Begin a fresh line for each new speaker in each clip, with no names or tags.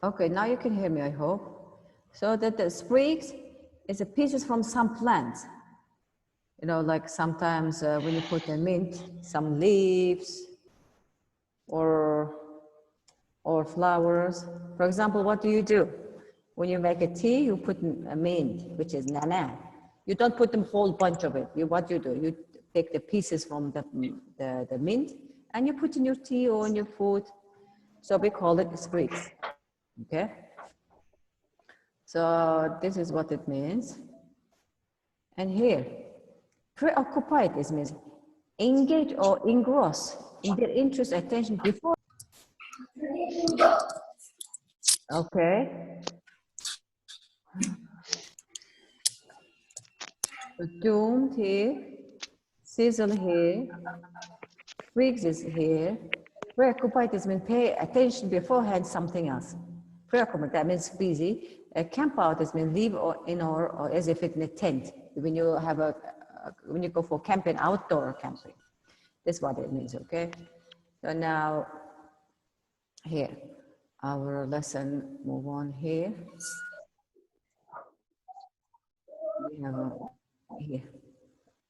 Okay, now you can hear me, I hope. So that the sprigs is a pieces from some plants. You know, like sometimes when you put a mint, some leaves or flowers. For example, what do you do? When you make a tea, you put a mint, which is nana. You don't put a whole bunch of it. What you do, you take the pieces from the mint and you put in your tea or in your food. So we call it sprigs, okay? So this is what it means. And here, preoccupied is means engage or engross in their interest, attention before. Okay. Doomed here, sizzle here, Briggs is here. Preoccupied is mean pay attention beforehand something else. Preoccupied, that means busy. Camp out is mean live or in or as if it's in a tent. When you have when you go for camping, outdoor camping. That's what it means, okay? So now, here, our lesson, move on here. We have here.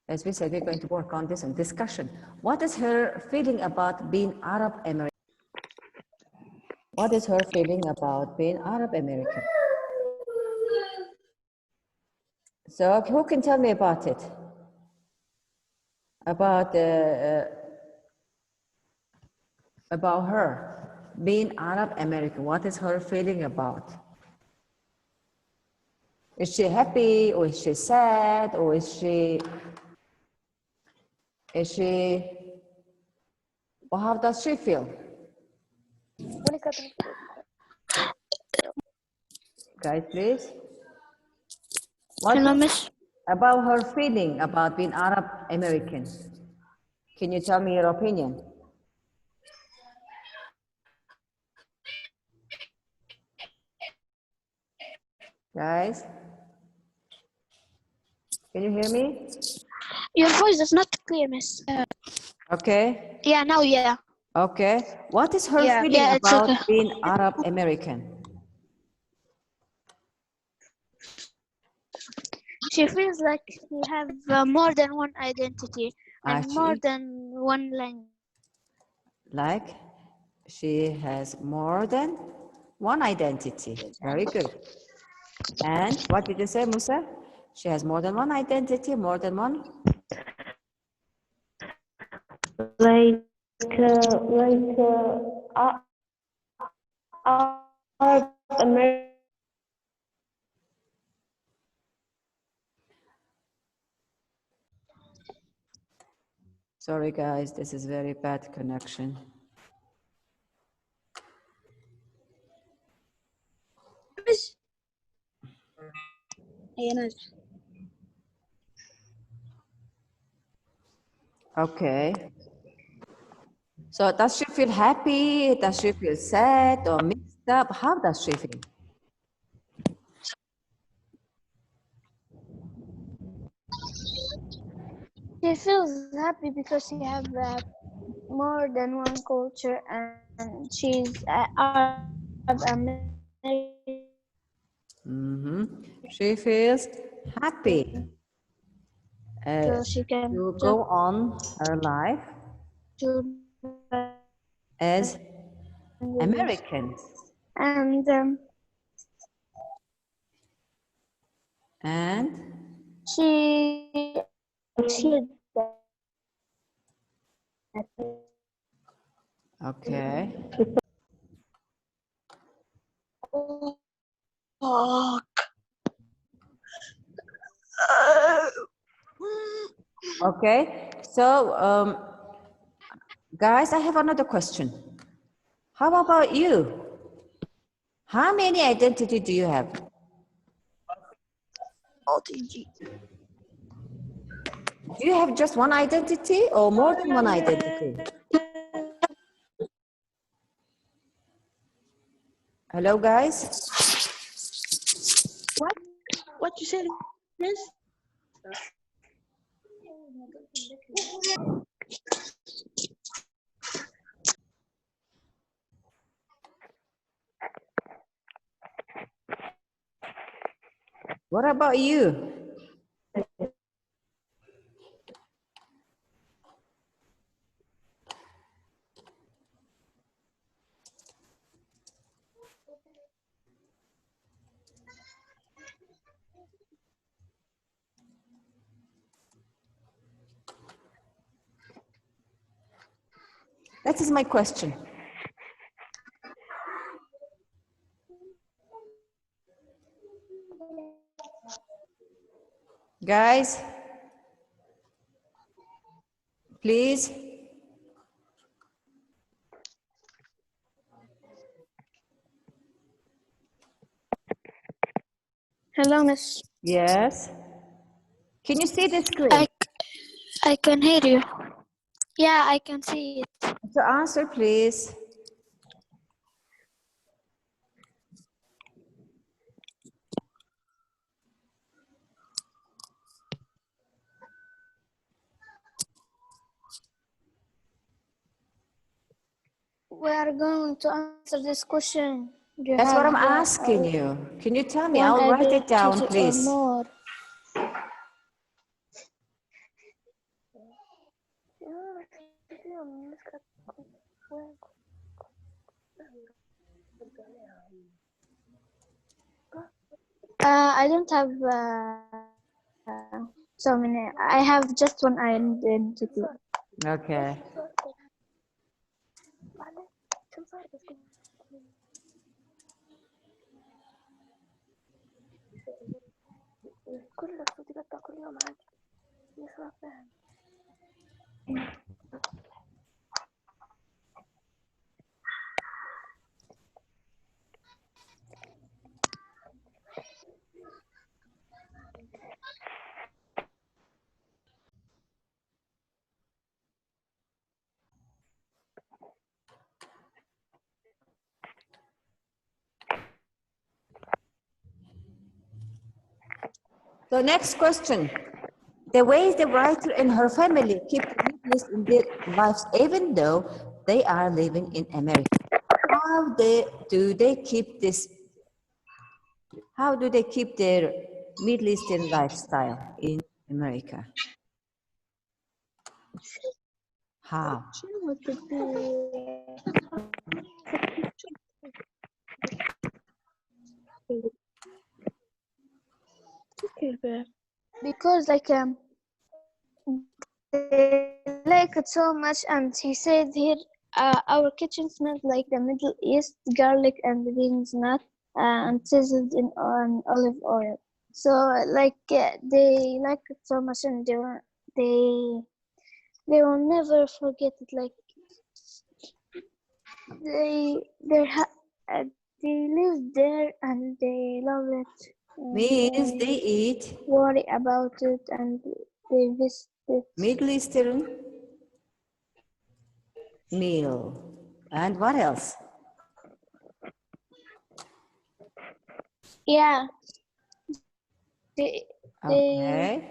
As we said, we're going to work on this in discussion. What is her feeling about being Arab American? What is her feeling about being Arab American? So who can tell me about it? About her being Arab American. What is her feeling about? Is she happy or is she sad or is she well, how does she feel? Guys, please. What about her feeling about being Arab American? Can you tell me your opinion? Guys, can you hear me?
Your voice is not clear, miss.
Okay.
Yeah, now, yeah.
Okay. What is her feeling about being Arab American?
She feels like she have more than one identity and more than one language.
Like she has more than one identity. Very good. And what did you say, Musa? She has more than one identity, more than one?
Like American.
Sorry, guys, this is very bad connection. Okay. So does she feel happy? Does she feel sad or mixed up? How does she feel?
She feels happy because she have more than one culture and she's Arab American.
She feels happy
So she can
to go on her life as American.
And she
Okay. Okay. So, guys, I have another question. How about you? How many identity do you have? Do you have just one identity or more than one identity? Hello, guys?
what you said, Miss?
What about you? That is my question. Guys, please.
Hello, Miss.
Yes. Can you see the screen?
I can hear you. Yeah, I can see it.
So answer, please.
We are going to answer this question. Do you
That's what
have
I'm asking you. Can you tell me?
one
I'll write it down,
identity or
please.
more? I don't have so many. I have just one identity.
Okay. So next question. The ways the writer and her family keep neatness in their lives, even though they are living in America. How do they keep this? How do they keep their Middle Eastern lifestyle in America? How?
Because they like it so much, and he said here our kitchen smells like the Middle East, garlic and beans nut, and sizzled in on olive oil. So they like it so much, and they will never forget it. Like they live there and they love it.
Means they eat
Worry about it and they visit it.
Middle Eastern meal. And what else?
Yeah. They
Okay.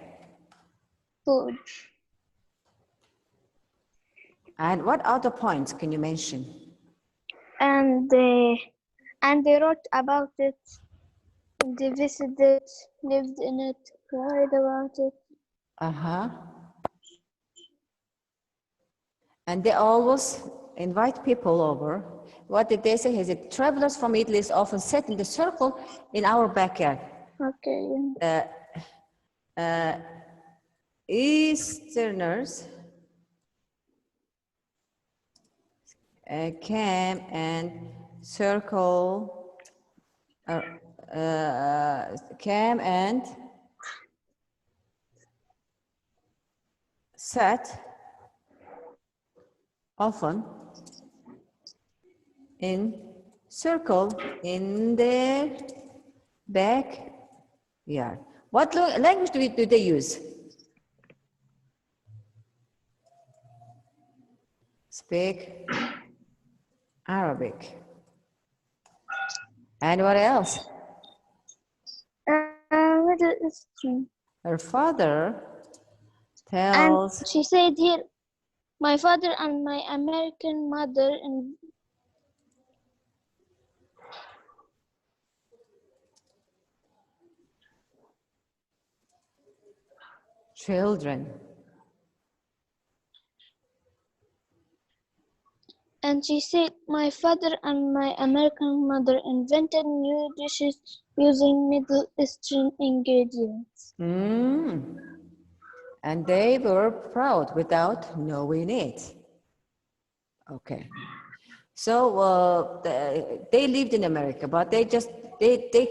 food.
And what other points can you mention?
And they wrote about it. They visited, lived in it, worried about it.
Uh-huh. And they always invite people over. What did they say? Is it travelers from Middle East often sit in the circle in our backyard.
Okay.
Easterners came and circle, came and sat often in circle in their backyard. What language do they use? Speak Arabic. And what else?
Middle Eastern.
Her father tells.
And she said here, my father and my American mother and
children.
And she said, my father and my American mother invented new dishes using Middle Eastern ingredients.
And they were proud without knowing it. Okay. So they lived in America, but they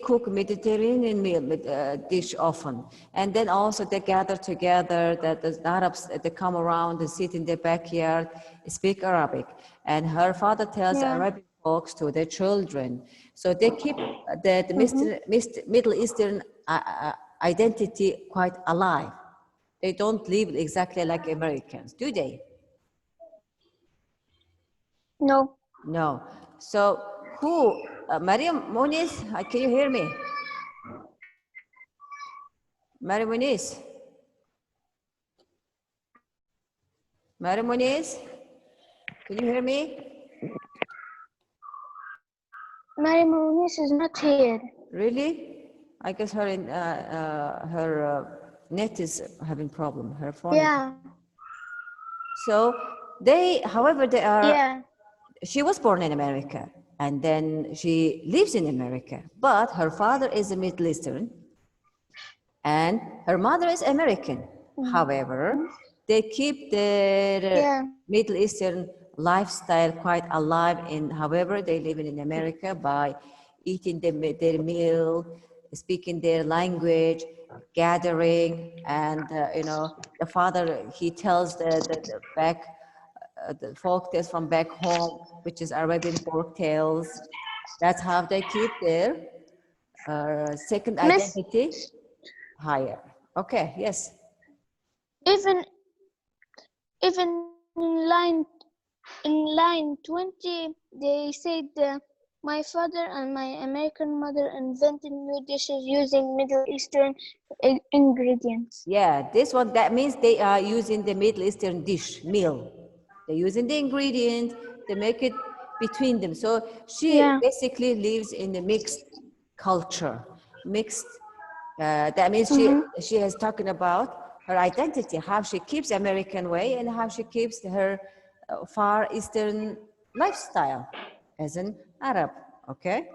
cook Mediterranean meal dish often, and then also they gather together. That the Arabs they come around and sit in their backyard, speak Arabic, and her father tells Arabic folks to their children. So they keep the Middle Eastern identity quite alive. They don't live exactly like Americans, do they?
No.
No. So who, Mariam Muniz, can you hear me? Mariam Muniz? Mariam Muniz, can you hear me?
My Muniz is not here.
Really? I guess her net is having problem. Her phone.
Yeah.
So they, however, they are.
Yeah.
She was born in America, and then she lives in America. But her father is a Middle Eastern, and her mother is American. However, they keep their Middle Eastern lifestyle quite alive in however they live in America by eating their meal, speaking their language, gathering, and the father, he tells the folk tales from back home, which is Arabian folk tales. That's how they keep their second identity higher. Okay, yes.
Even in line 20, they said my father and my American mother invented new dishes using Middle Eastern ingredients.
Yeah, this one, that means they are using the Middle Eastern dish, meal. They're using the ingredient, they make it between them. So she basically lives in a mixed culture, mixed. That means she is talking about her identity, how she keeps American way and how she keeps her Far Eastern lifestyle as an Arab, okay?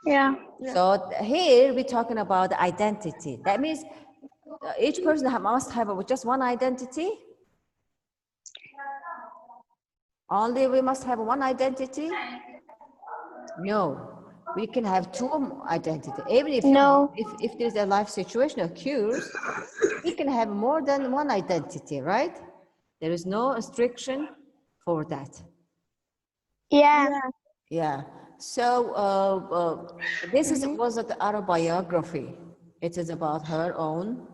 Yeah.
So here we're talking about identity. That means each person must have just one identity. Only we must have one identity? No, we can have two identity. Even if if there's a life situation occurs, we can have more than one identity, right? There is no restriction for that.
Yeah.
Yeah. So this was an autobiography. It is about her own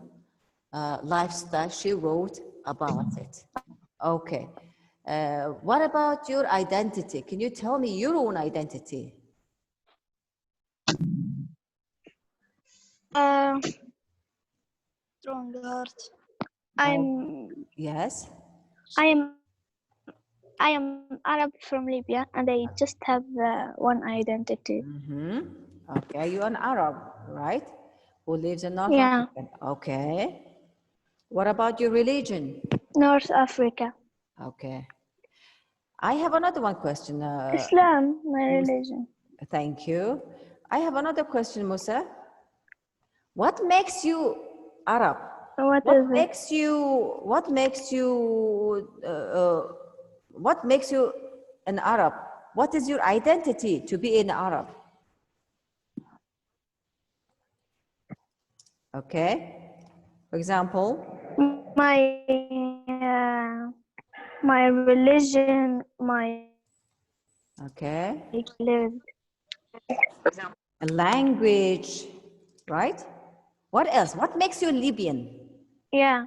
lifestyle. She wrote about it. Okay. What about your identity? Can you tell me your own identity?
Strong heart.
Yes.
I am Arab from Libya, and I just have one identity.
Okay, you're an Arab, right? Who lives in North Africa. Okay. What about your religion?
North Africa.
Okay. I have another one question.
Islam, my religion.
Thank you. I have another question, Musa. What makes you Arab? What makes you an Arab? What is your identity to be an Arab? Okay. For example,
my religion, my lived.
A language, right? What else? What makes you Libyan?
Yeah.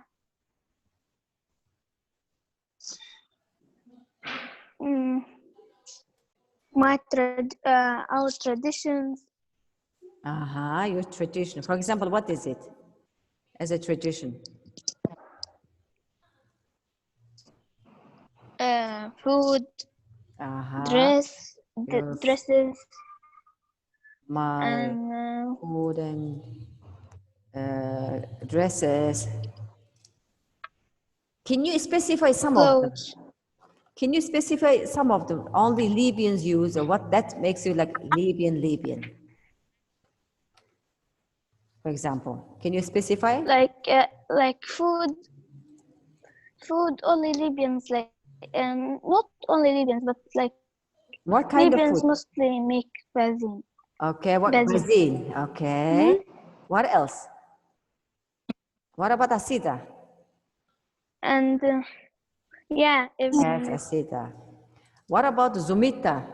Our traditions.
Your tradition. For example, what is it as a tradition?
Food, dresses.
My food and dresses. Can you specify some of them?
clothes.
Can you specify some of them? Only Libyans use, or what that makes you like Libyan? For example, can you specify?
Like food only Libyans like, not only Libyans, but like
What kind of
Libyans
food?
mostly make cuisine.
Okay, what
Basil.
cuisine? Okay. What else? What about asida?
And yeah, if
Yes, asida. What about zumita?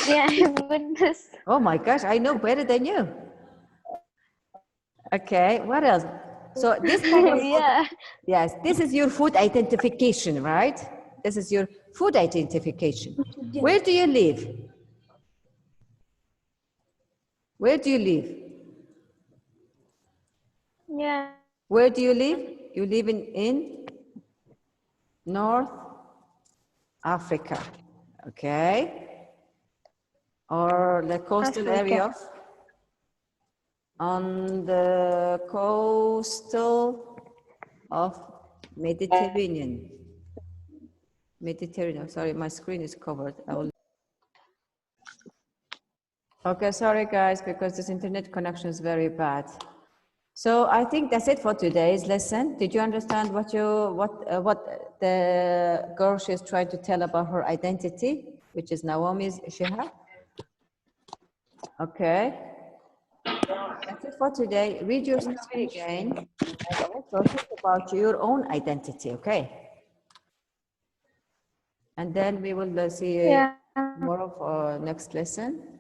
yeah, with this.
Oh my gosh, I know better than you. Okay, what else? So this kind of food,
Yeah.
yes, this is your food identification, right? This is your food identification. Where do you live? Where do you live?
Yeah.
Where do you live? You live in North Africa, okay? Or the coastal area of, on the coastal of Mediterranean. Sorry, my screen is covered. Okay, sorry guys, because this internet connection is very bad. So I think that's it for today's lesson. Did you understand what the girl she's trying to tell about her identity, which is Naomi's Shihab? Okay. That's it for today. Read your story again and also think about your own identity, okay? And then we will see you
Yeah.
tomorrow for next lesson.